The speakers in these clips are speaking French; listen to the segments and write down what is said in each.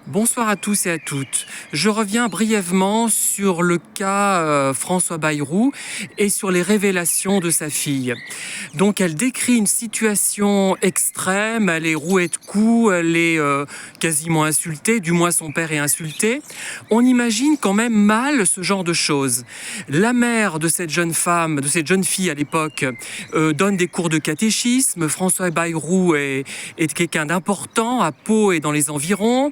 Bonsoir à tous et à toutes. Je reviens brièvement sur le cas François Bayrou et sur les révélations de sa fille. Donc elle décrit une situation extrême, elle est rouée de coups, elle est quasiment insultée, du moins son père est insulté. On imagine quand même mal ce genre de choses. La mère de cette jeune femme, de cette jeune fille à l'époque, donne des cours de catéchisme. François Bayrou est quelqu'un d'important à Pau et dans les environs.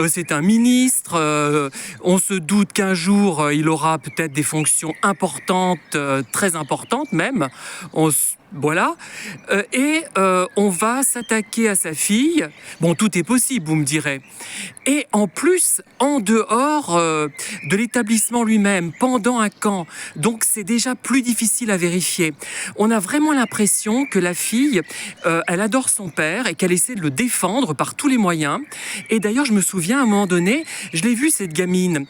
C'est un ministre, on se doute qu'un jour il aura peut-être des fonctions importantes, très importantes même. Voilà. On va s'attaquer à sa fille. Bon, tout est possible, vous me direz. Et en plus, en dehors de l'établissement lui-même, pendant un camp. Donc c'est déjà plus difficile à vérifier. On a vraiment l'impression que la fille, elle adore son père et qu'elle essaie de le défendre par tous les moyens. Et d'ailleurs, je me souviens, à un moment donné, je l'ai vue, cette gamine,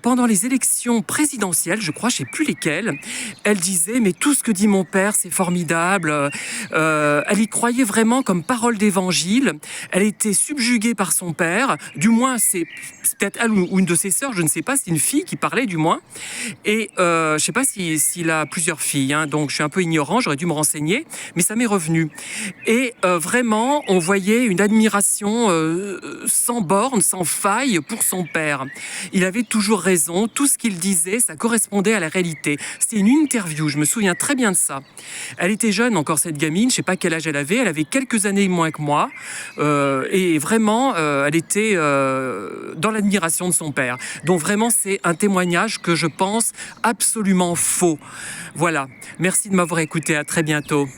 pendant les élections présidentielles, je crois, je ne sais plus lesquelles, elle disait, mais tout ce que dit mon père, c'est formidable. Elle y croyait vraiment comme parole d'évangile. Elle était subjuguée par son père. Du moins, c'est peut-être elle ou une de ses sœurs, je ne sais pas, c'est une fille qui parlait du moins. Et je ne sais pas s'il a plusieurs filles, hein, donc je suis un peu ignorant, j'aurais dû me renseigner, mais ça m'est revenu. Et vraiment, on voyait une admiration sans borne, sans faille pour son père. Il avait toujours raison, tout ce qu'il disait, ça correspondait à la réalité. C'était une interview, je me souviens très bien de ça. Elle était jeune encore, cette gamine, je ne sais pas quel âge elle avait quelques années moins que moi, et vraiment, elle était dans l'admiration de son père. Donc vraiment, c'est un témoignage que je pense absolument faux. Voilà, merci de m'avoir écouté, à très bientôt.